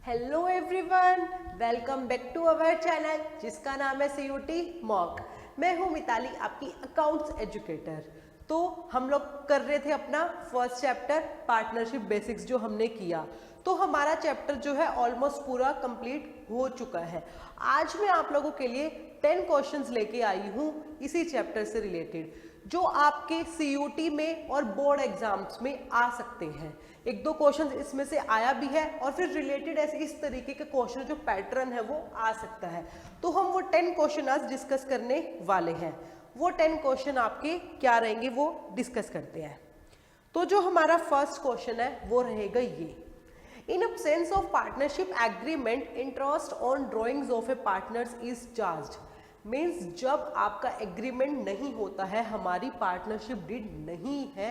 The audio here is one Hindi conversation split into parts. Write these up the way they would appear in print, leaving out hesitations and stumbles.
Hello everyone, welcome back to our channel जिसका नाम है सीयूटी मॉक। मैं हूं मिताली, आपकी अकाउंट्स एजुकेटर। तो हम लोग कर रहे थे अपना फर्स्ट चैप्टर पार्टनरशिप बेसिक्स जो हमने किया। तो हमारा चैप्टर जो है ऑलमोस्ट पूरा कंप्लीट हो चुका है। आज मैं आप लोगों के लिए 10 क्वेश्चंस लेके आई हूँ इसी चैप्टर से रिलेटेड, जो आपके सीयूटी में और बोर्ड एग्जाम्स में आ सकते हैं। एक दो क्वेश्चंस इसमें से आया भी है और फिर रिलेटेड ऐसे इस तरीके के क्वेश्चन जो पैटर्न है वो आ सकता है। तो हम वो 10 क्वेश्चन आज डिस्कस करने वाले हैं। वो 10 क्वेश्चन आपके क्या रहेंगे वो डिस्कस करते हैं। तो जो हमारा फर्स्ट क्वेश्चन है वो रहेगा ये: इन absence of partnership agreement, interest on drawings of a partners is charged। Means जब आपका एग्रीमेंट नहीं होता है, हमारी पार्टनरशिप डीड नहीं है,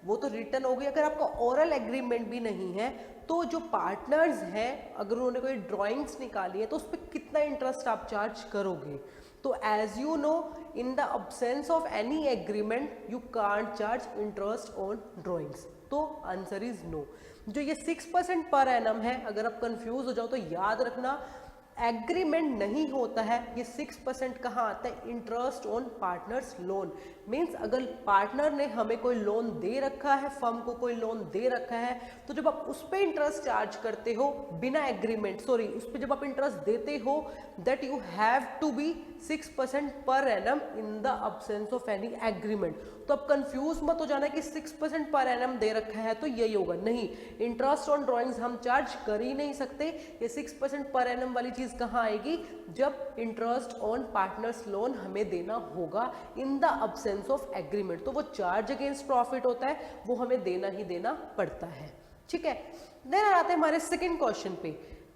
वो तो रिटर्न हो गई। अगर आपका ओरल एग्रीमेंट भी नहीं है तो जो पार्टनर्स हैं अगर उन्होंने कोई ड्राइंग्स निकाली है तो उस पर कितना इंटरेस्ट आप चार्ज करोगे। तो as you know, in the absence of any agreement you can't charge interest on drawings. तो आंसर इज नो। जो ये 6% पर एनम है, अगर आप कंफ्यूज हो जाओ तो याद रखना, एग्रीमेंट नहीं होता है। ये 6% कहाँ आता है? Interest on partners loan. Means अगर पार्टनर ने हमें कोई लोन दे रखा है, फर्म को कोई लोन दे रखा है, तो जब आप उस पर इंटरेस्ट चार्ज करते हो बिना एग्रीमेंट, सॉरी उस पर जब आप इंटरेस्ट देते हो, that you have to be 6% per annum in the absence of any agreement. तो अब कंफ्यूज मत हो जाना कि 6% पर एनम दे रखा है तो यही होगा। नहीं, इंटरेस्ट ऑन ड्राइंग्स हम चार्ज कर ही नहीं सकते। ये 6% पर एनम वाली चीज कहाँ आएगी? जब इंटरेस्ट ऑन पार्टनर्स लोन हमें देना होगा इन द अब्सेंस ऑफ एग्रीमेंट। तो वो चार्ज अगेंस्ट प्रॉफिट होता है, वो हमें देना ही देना पड़ता है। ठीक है, देन आते हैं हमारे सेकेंड क्वेश्चन पे।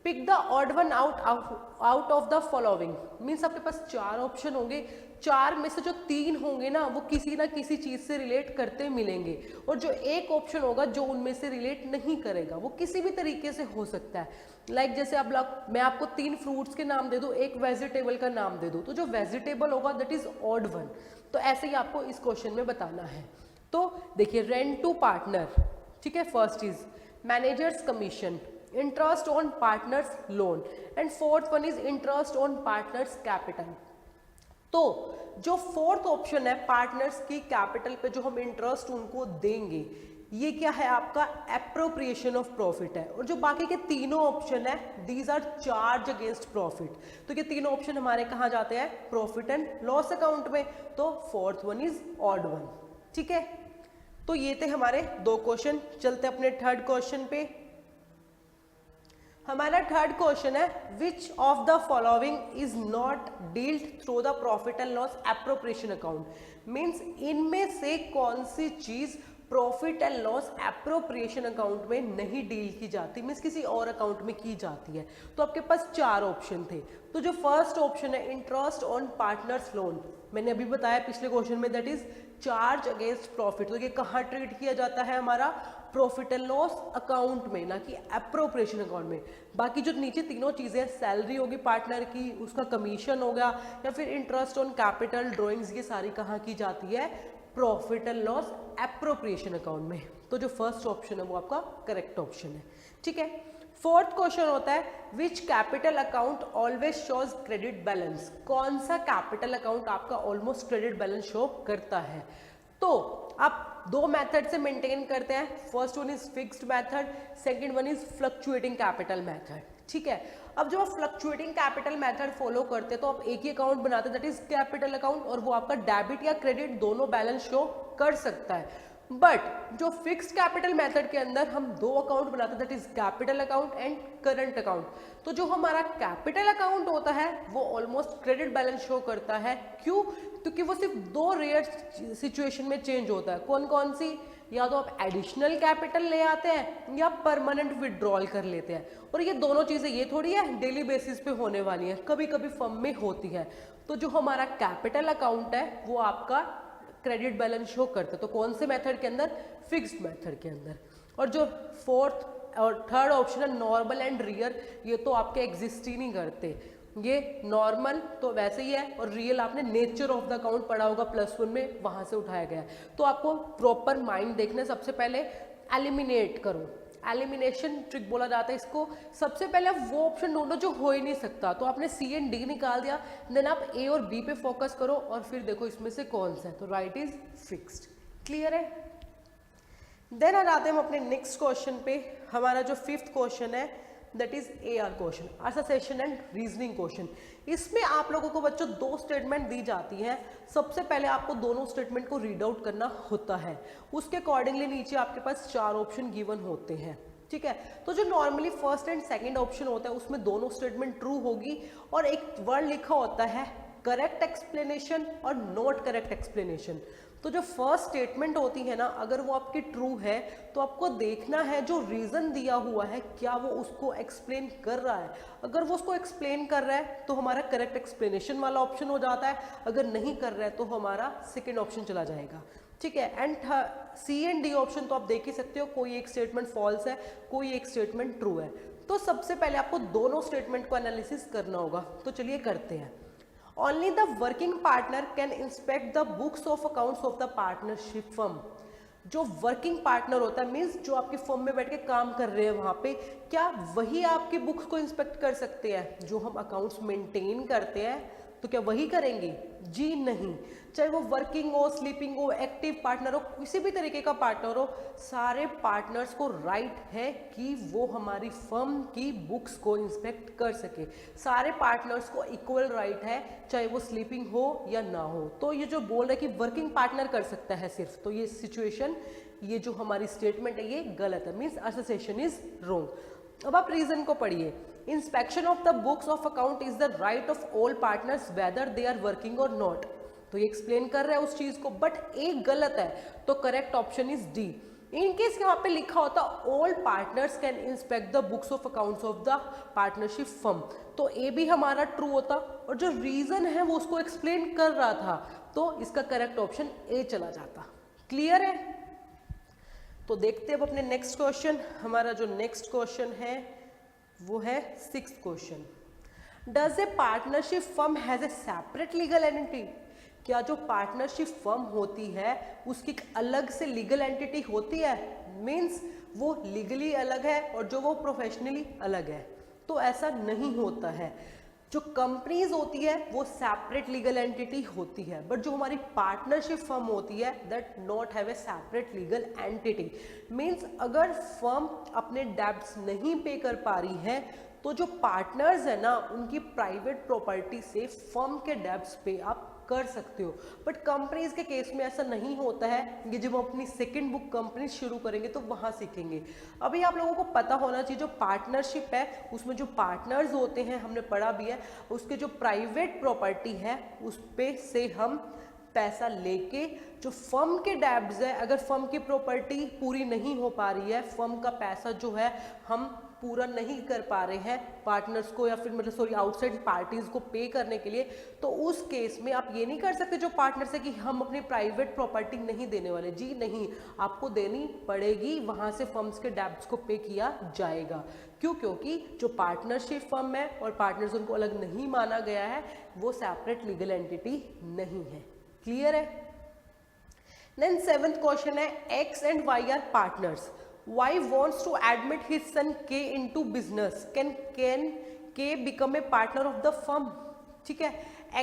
Pick the odd one out of the following. Means आपके पास 4 ऑप्शन होंगे, 4 में से जो 3 होंगे ना वो किसी ना किसी चीज से रिलेट करते मिलेंगे, और जो एक ऑप्शन होगा जो उनमें से रिलेट नहीं करेगा, वो किसी भी तरीके से हो सकता है। जैसे अब मैं आपको 3 फ्रूट्स के नाम दे दूं, एक वेजिटेबल का नाम दे दूं, तो जो वेजिटेबल होगा दैट इज ऑड वन। तो ऐसे ही आपको इस क्वेश्चन में बताना है। तो देखिए, रेंट टू पार्टनर, ठीक है, first is managers commission, interest on partners loan, and fourth one is interest on partners capital. तो जो फोर्थ ऑप्शन है, पार्टनर्स की कैपिटल पे जो हम इंटरेस्ट उनको देंगे, ये क्या है? आपका एप्रोप्रिएशन ऑफ प्रॉफिट है। और जो बाकी के तीनों ऑप्शन है, these are charge against profit. तो ये तीनों ऑप्शन हमारे कहाँ जाते हैं? प्रॉफिट एंड लॉस अकाउंट में। तो fourth one is odd one. ठीक है, तो ये थे हमारे 2 क्वेश्चन। चलते अपने थर्ड क्वेश्चन पे। हमारा थर्ड क्वेश्चन है, which of the following is not dealt through the profit and loss appropriation account. Means इनमें से कौन सी चीज profit and loss appropriation account में नहीं डील की जाती, मीन्स किसी और अकाउंट में की जाती है। तो आपके पास 4 ऑप्शन थे। तो जो फर्स्ट ऑप्शन है इंटरेस्ट ऑन पार्टनर्स लोन, मैंने अभी बताया पिछले क्वेश्चन में, that is charge against profit. तो ये कहाँ ट्रीट किया जाता है? हमारा प्रॉफिट एंड लॉस अकाउंट में, ना कि एप्रोप्रिएशन अकाउंट में। बाकी जो नीचे तीनों चीजें, सैलरी होगी पार्टनर की, उसका कमीशन होगा, या फिर इंटरेस्ट ऑन कैपिटल, ड्राइंग्स, ये सारी कहाँ की जाती है? Profit and loss appropriation account में। तो जो फर्स्ट ऑप्शन है वो आपका करेक्ट ऑप्शन है। ठीक है, फोर्थ क्वेश्चन होता है, which capital account always shows credit balance. कौन सा कैपिटल अकाउंट आपका ऑलमोस्ट क्रेडिट बैलेंस शो करता है? तो आप 2 मेथड से मेंटेन करते हैं। First one is fixed method, second one is fluctuating capital method. ठीक है, अब जब आप फ्लक्चुएटिंग कैपिटल मेथड फॉलो करते हैं तो आप एक ही अकाउंट बनाते हैं, दैट इज कैपिटल अकाउंट, और वो आपका डेबिट या क्रेडिट दोनों बैलेंस शो कर सकता है। बट जो फिक्स्ड कैपिटल मेथड के अंदर हम 2 अकाउंट बनाते हैं, that is capital account and current account. तो जो हमारा कैपिटल अकाउंट होता है वो ऑलमोस्ट क्रेडिट बैलेंस शो करता है। क्यों? क्योंकि वो सिर्फ 2 रेयर सिचुएशन में चेंज होता है। कौन कौन सी? या तो आप एडिशनल कैपिटल ले आते हैं या परमानेंट विड्रॉल कर लेते हैं। और ये दोनों चीजें ये थोड़ी है डेली बेसिस पे होने वाली है, कभी कभी फर्म में होती है। तो जो हमारा कैपिटल अकाउंट है वो आपका क्रेडिट बैलेंस शो करता है। तो कौन से मेथड के अंदर? फिक्स्ड मेथड के अंदर। और जो फोर्थ और थर्ड ऑप्शन है नॉर्मल एंड रियल, ये तो आपके एग्जिस्ट ही नहीं करते। ये नॉर्मल तो वैसे ही है, और रियल आपने नेचर ऑफ द अकाउंट पढ़ा होगा +1 में, वहां से उठाया गया है। तो आपको प्रॉपर माइंड देखना है। सबसे पहले एलिमिनेट करो। एलिमिनेशन ट्रिक बोला जाता है इसको। सबसे पहले आप वो ऑप्शन ढूंढो जो हो ही नहीं सकता, तो आपने सी एंड डी निकाल दिया, देन आप ए और बी पे फोकस करो और फिर देखो इसमें से कौन सा है, तो राइट इज फिक्स्ड। क्लियर है? देन आ जाते हैं हम अपने नेक्स्ट क्वेश्चन पे। हमारा जो 5th क्वेश्चन है that is AR question, association and reasoning question. इसमें आप लोगों को बच्चों 2 स्टेटमेंट दी जाती है। सबसे पहले आपको दोनों स्टेटमेंट को रीड आउट करना होता है, उसके अकॉर्डिंगली नीचे आपके पास 4 ऑप्शन गिवन होते हैं। ठीक है, तो जो normally first and second option होता है उसमें दोनों स्टेटमेंट ट्रू होगी और एक वर्ड लिखा होता है करेक्ट एक्सप्लेनेशन और नॉट करेक्ट एक्सप्लेनेशन। तो जो फर्स्ट स्टेटमेंट होती है ना, अगर वो आपकी ट्रू है तो आपको देखना है जो रीजन दिया हुआ है क्या वो उसको एक्सप्लेन कर रहा है। अगर वो उसको एक्सप्लेन कर रहा है तो हमारा करेक्ट एक्सप्लेनेशन वाला ऑप्शन हो जाता है, अगर नहीं कर रहा है तो हमारा सेकेंड ऑप्शन चला जाएगा। ठीक है, and C and D option तो आप देख ही सकते हो, कोई एक स्टेटमेंट फॉल्स है, कोई एक स्टेटमेंट ट्रू है। तो सबसे पहले आपको दोनों स्टेटमेंट को एनालिसिस करना होगा, तो चलिए करते हैं। Only the working partner can inspect the books of accounts of the partnership firm। जो वर्किंग पार्टनर होता है मीन्स जो आपकी फर्म में बैठ के काम कर रहे हैं वहां पे, क्या वही आपकी बुक्स को इंस्पेक्ट कर सकते हैं? जो हम अकाउंट्स मेंटेन करते हैं तो क्या वही करेंगे? जी नहीं। चाहे वो वर्किंग हो, स्लीपिंग हो, एक्टिव पार्टनर हो, किसी भी तरीके का पार्टनर हो, सारे पार्टनर्स को राइट है कि वो हमारी फर्म की बुक्स को इंस्पेक्ट कर सके। सारे पार्टनर्स को इक्वल राइट है, चाहे वो स्लीपिंग हो या ना हो। तो ये जो बोल रहा है कि वर्किंग पार्टनर कर सकता है सिर्फ, तो ये सिचुएशन, ये जो हमारी स्टेटमेंट है ये गलत है, मीन्स एसोसिएशन इज रॉन्ग। अब आप रीजन को पढ़िए। Inspection of the books of account is the right of all partners whether they are working और नॉट। तो ये एक्सप्लेन कर रहा है उस चीज को, बट एक गलत है, तो correct option is D. In case यहाँ पे लिखा होता all partners can inspect the books of accounts of the partnership firm, तो ए भी हमारा ट्रू होता और जो रीजन है वो उसको एक्सप्लेन कर रहा था, तो इसका करेक्ट ऑप्शन ए चला जाता। क्लियर है? तो देखते हैं अब अपने नेक्स्ट क्वेश्चन। हमारा जो नेक्स्ट क्वेश्चन है वो है 6th question. Does a partnership firm has a separate legal entity? क्या जो पार्टनरशिप फर्म होती है उसकी एक अलग से लीगल एंटिटी होती है? मीन्स वो लीगली अलग है और जो वो प्रोफेशनली अलग है? तो ऐसा नहीं होता है। जो कंपनीज होती है वो सेपरेट लीगल एंटिटी होती है, बट जो हमारी पार्टनरशिप फर्म होती है that not have a separate legal entity. Means अगर फर्म अपने डेब्ट्स नहीं पे कर पा रही है तो जो पार्टनर्स है ना उनकी प्राइवेट प्रॉपर्टी से फर्म के डेब्ट्स पे आप कर सकते हो, बट कंपनीज के केस में ऐसा नहीं होता है। ये जब हम अपनी सेकंड बुक कंपनी शुरू करेंगे तो वहां सीखेंगे। अभी आप लोगों को पता होना चाहिए जो पार्टनरशिप है उसमें जो पार्टनर्स होते हैं, हमने पढ़ा भी है, उसके जो प्राइवेट प्रॉपर्टी है उस पे से हम पैसा लेके जो फर्म के डेब्ट्स है, अगर फर्म की प्रॉपर्टी पूरी नहीं हो पा रही है, फर्म का पैसा जो है हम पूरा नहीं कर पा रहे हैं पार्टनर्स को या फिर मतलब आउटसाइड पार्टीज को पे करने के लिए, तो उस केस में आप ये नहीं कर सकते जो पार्टनर से कि हम अपनी प्राइवेट प्रॉपर्टी नहीं देने वाले। जी नहीं, आपको देनी पड़ेगी, वहां से फर्म्स के डेब्ट्स को पे किया जाएगा। क्यों? क्योंकि जो पार्टनरशिप फर्म है और पार्टनर्स उनको अलग नहीं माना गया है, वो सेपरेट लीगल एंटिटी नहीं है। क्लियर है? देन 7th क्वेश्चन है X and Y are partners. Y wants to admit his son K into business. Can K become a partner of the firm? ठीक है,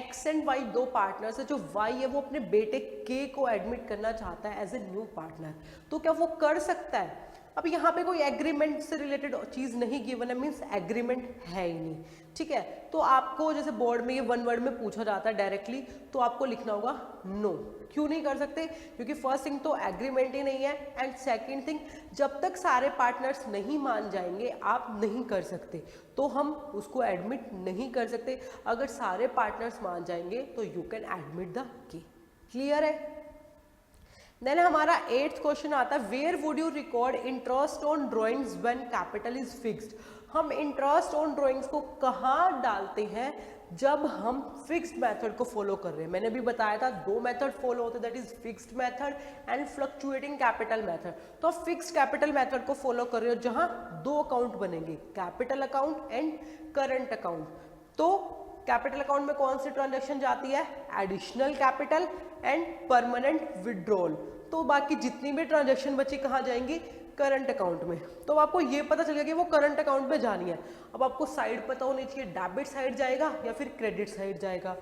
X एंड Y दो पार्टनर्स है। जो Y है वो अपने बेटे K को एडमिट करना चाहता है एज ए न्यू पार्टनर, तो क्या वो कर सकता है? अब यहाँ पे कोई एग्रीमेंट से रिलेटेड चीज नहीं गिवन है, मीन्स एग्रीमेंट है ही नहीं। ठीक है, तो आपको जैसे बोर्ड में ये 1 वर्ड में पूछा जाता है डायरेक्टली, तो आपको लिखना होगा नो। क्यों नहीं कर सकते? क्योंकि फर्स्ट थिंग तो एग्रीमेंट ही नहीं है, एंड सेकंड थिंग जब तक सारे पार्टनर्स नहीं मान जाएंगे आप नहीं कर सकते, तो हम उसको एडमिट नहीं कर सकते। अगर सारे पार्टनर्स मान जाएंगे तो यू कैन एडमिट द के। क्लियर है? देन हमारा 8th क्वेश्चन आता है where would you record interest on drawings when capital is fixed. हम इंटरेस्ट ऑन ड्राइंग्स को कहाँ डालते हैं? जब हम फिक्स्ड मेथड को फॉलो कर रहे हैं। मैंने भी बताया था 2 मेथड फॉलो होते हैं, that is fixed method and fluctuating capital method. तो आप फिक्स्ड कैपिटल मेथड को फॉलो कर रहे हो जहां 2 अकाउंट बनेंगे, capital account and current account. तो कैपिटल अकाउंट में कौन सी ट्रांजैक्शन जाती है? Additional capital and permanent withdrawal. तो बाकी जितनी भी ट्रांजैक्शन बची कहाँ जाएंगी? करंट अकाउंट में। तो अब आपको ये पता चल गया कि वो करंट अकाउंट में जानी है। अब आपको साइड पता होनी चाहिए, डेबिट साइड जाएगा या फिर क्रेडिट साइड जाएगा।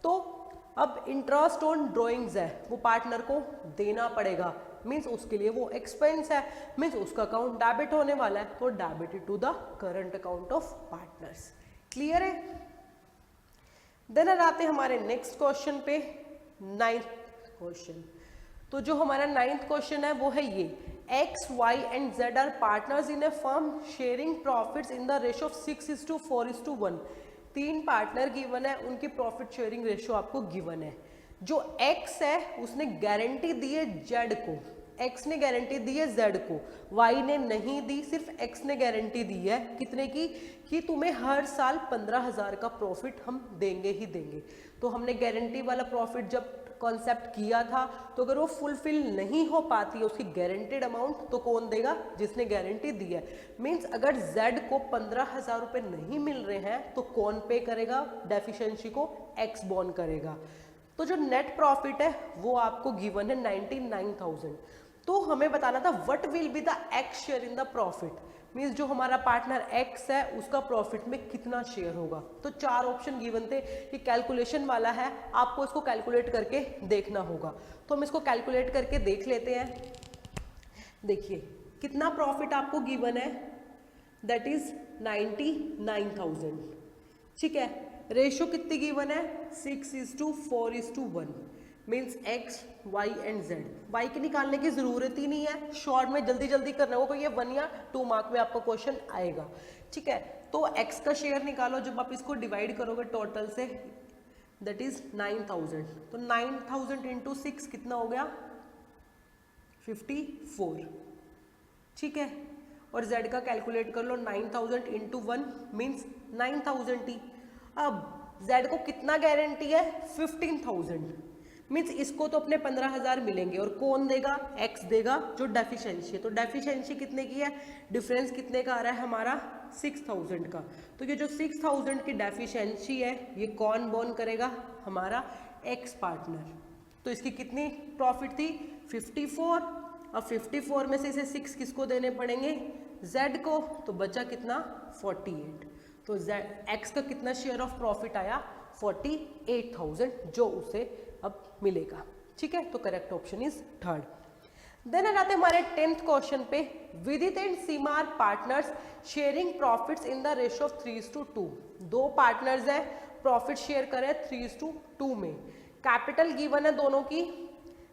तो अब इंटरेस्ट ऑन ड्रॉइंग्स है वो पार्टनर को देना पड़ेगा, मीन्स उसके लिए वो एक्सपेंस है, मीन्स उसका अकाउंट डेबिट होने वाला है, तो debited to the current account of partners. Clear है? देन आते हैं हमारे नेक्स्ट क्वेश्चन पे, 9th क्वेश्चन। तो जो हमारा 9th क्वेश्चन है वो है ये, X Y and Z are partners in a firm sharing profits in the ratio of 6:4:1। 3 partner given है, उनकी प्रॉफिट शेयरिंग रेशियो आपको गिवन है। जो एक्स है उसने गारंटी दी है जेड को, एक्स ने गारंटी दी है जेड को, वाई ने नहीं दी, सिर्फ एक्स ने गारंटी दी है कितने की, कि तुम्हें हर साल 15,000 का प्रॉफिट हम देंगे ही देंगे। तो हमने गारंटी वाला प्रॉफिट जब कॉन्सेप्ट किया था, तो अगर वो फुलफिल नहीं हो पाती है उसकी गारंटेड अमाउंट, तो कौन देगा, जिसने गारंटी दी है। मीन्स अगर जेड को 15,000 रुपये नहीं मिल रहे हैं तो कौन पे करेगा, डेफिशिएंसी को एक्स बॉर्न करेगा। तो जो नेट प्रॉफिट है वो आपको गिवन है 99,000। तो हमें बताना था what will be the x share in the profit, means जो हमारा पार्टनर एक्स है उसका प्रॉफिट में कितना शेयर होगा। तो 4 ऑप्शन गिवन थे, ये कैलकुलेशन वाला है, आपको इसको कैलकुलेट करके देखना होगा। तो हम इसको कैलकुलेट करके देख लेते हैं। देखिए कितना प्रॉफिट आपको गिवन है, दैट इज 99,000। ठीक है, रेशियो कितनी गिवन है, 6:4:1, means X Y and Z. Y की निकालने की जरूरत ही नहीं है, शॉर्ट में जल्दी जल्दी करना होगा, ये 1 या 2 मार्क में आपका क्वेश्चन आएगा। ठीक है, तो एक्स का शेयर निकालो, जब आप इसको डिवाइड करोगे टोटल से, दैट इज 9,000। तो 9,000 इंटू 6 कितना हो गया, 54। ठीक है, और जेड का कैलकुलेट कर लो, 9,000 इंटू 1 मीन्स 9,000 ही। अब जेड को कितना गारंटी है, 15,000, मीन्स इसको तो अपने 15,000 मिलेंगे, और कौन देगा, एक्स देगा जो डेफिशिएंसी है। तो डेफिशिएंसी कितने की है, डिफरेंस कितने का आ रहा है हमारा, 6,000 का। तो ये जो 6,000 की डेफिशिएंसी है ये कौन बॉर्न करेगा, हमारा एक्स पार्टनर। तो इसकी कितनी प्रॉफिट थी, 54। अब 54 में से इसे 6 किसको देने पड़ेंगे, जेड को, तो बचा कितना, 48। तो जेड एक्स का कितना शेयर ऑफ प्रॉफिट आया, 48,000, जो उसे अब मिलेगा। ठीक है, तो correct option is 3rd। Then आते हमारे 10th क्वेश्चन पे, Vidit and Seema are partners sharing profits in the ratio of 3:2। 2 partners है, प्रॉफिट शेयर करें 3:2 में। कैपिटल गिवन है दोनों की,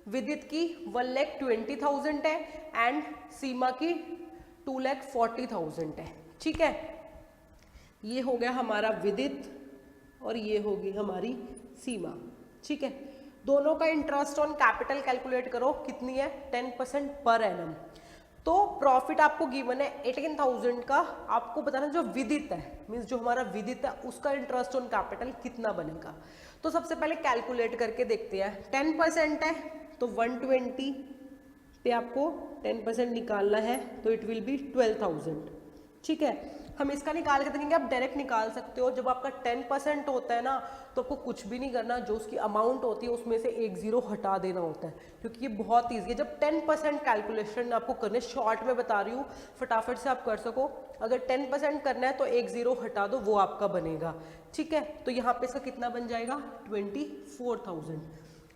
विदित की 1,20,000 है एंड सीमा की 2,40,000 है। ठीक है, ये हो गया हमारा विदित और ये होगी हमारी सीमा। ठीक है, दोनों का इंटरेस्ट ऑन कैपिटल कैलकुलेट करो, कितनी है, 10% पर एनम। तो प्रॉफिट आपको गिवन है 18,000 का, आपको बताना जो विदित है, मीन्स जो हमारा विदित है उसका इंटरेस्ट ऑन कैपिटल कितना बनेगा। तो सबसे पहले कैलकुलेट करके देखते हैं। 10% है तो 120 पे आपको 10% निकालना है, तो इट विल बी 12,000। ठीक है, हम इसका निकाल के देखेंगे, आप डायरेक्ट निकाल सकते हो। जब आपका 10% होता है ना, तो आपको कुछ भी नहीं करना, जो उसकी अमाउंट होती है उसमें से एक 0 हटा देना होता है, क्योंकि ये बहुत ईजी है। जब 10% कैलकुलेशन आपको करने, शॉर्ट में बता रही हूँ, फटाफट से आप कर सको। अगर 10% करना है तो एक 0 हटा दो, वो आपका बनेगा। ठीक है, तो यहाँ पे इसका कितना बन जाएगा, 24,000।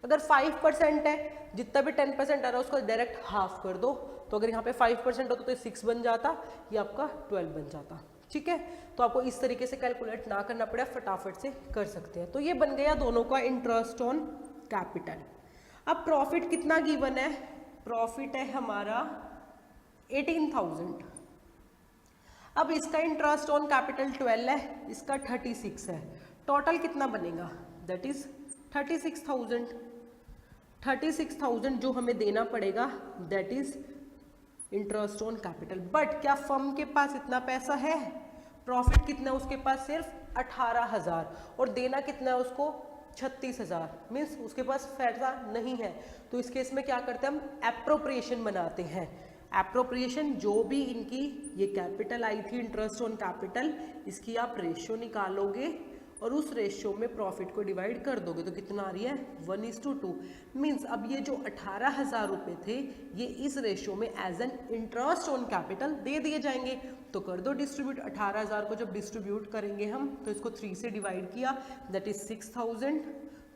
अगर 5% है, जितना भी 10% आ रहा है उसको डायरेक्ट हाफ कर दो, तो अगर यहाँ पे 5% होता तो 6 बन जाता, ये आपका 12 बन जाता। ठीक है, तो आपको इस तरीके से कैलकुलेट ना करना पड़े, फटाफट से कर सकते हैं। तो ये बन गया दोनों का इंटरेस्ट ऑन कैपिटल। अब प्रॉफिट कितना गिवन है, प्रॉफिट है हमारा 18,000। अब इसका इंटरेस्ट ऑन कैपिटल 12 है, इसका 36 है, टोटल कितना बनेगा, दैट इज 36,000। 36,000 जो हमें देना पड़ेगा, that is interest on capital. But क्या फर्म के पास इतना पैसा है, प्रॉफिट कितना है उसके पास, सिर्फ 18,000, और देना कितना है उसको, 36,000, मीन्स उसके पास पैसा नहीं है। तो इस केस में क्या करते हैं हम, एप्रोप्रिएशन बनाते हैं। एप्रोप्रिएशन, जो भी इनकी ये कैपिटल आई थी इंटरेस्ट ऑन कैपिटल, इसकी आप रेशियो निकालोगे और उस रेशियो में प्रॉफिट को डिवाइड कर दोगे तो कितना आ रही है 1:2। मीन्स अब ये जो 18,000 रुपये थे ये इस रेशियो में as an interest on capital दे दिए जाएंगे। तो कर दो डिस्ट्रीब्यूट। 18,000 को जब डिस्ट्रीब्यूट करेंगे हम तो इसको 3 से डिवाइड किया, दैट इज 6,000।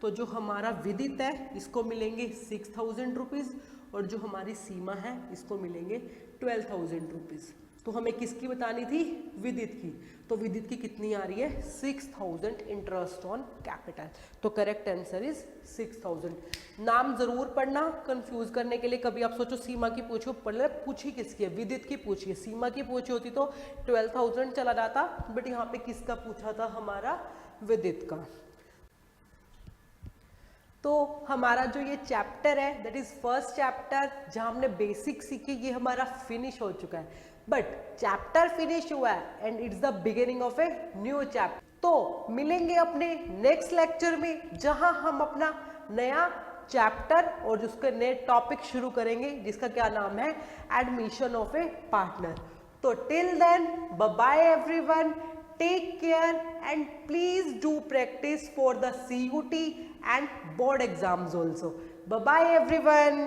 तो जो हमारा विदित है इसको मिलेंगे 6,000 रुपीज़ और जो हमारी सीमा है इसको मिलेंगे 12,000 रुपीज़। तो हमें किसकी बतानी थी? विदित की। तो विदित की कितनी आ रही है? 6,000 इंटरेस्ट ऑन कैपिटल। तो करेक्ट आंसर इज 6,000। नाम जरूर पढ़ना कंफ्यूज करने के लिए। कभी आप सोचो सीमा की पूछो, पहले पूछी किसकी है? विदित की पूछिए। सीमा की पूछी होती तो 12,000 चला जाता, बट यहाँ पे किसका पूछा था? हमारा विदित का। तो हमारा जो ये चैप्टर है दैट इज फर्स्ट चैप्टर जहां हमने बेसिक सीखे, ये हमारा फिनिश हो चुका है। बट चैप्टर फिनिश हुआ है and it's the beginning of a new chapter. तो मिलेंगे अपने नेक्स्ट लेक्चर में जहां हम अपना नया चैप्टर और उसके नए टॉपिक शुरू करेंगे जिसका क्या नाम है? Admission of a partner. तो till then bye bye everyone, take care and please do practice for the CUT and board exams also. Bye bye everyone.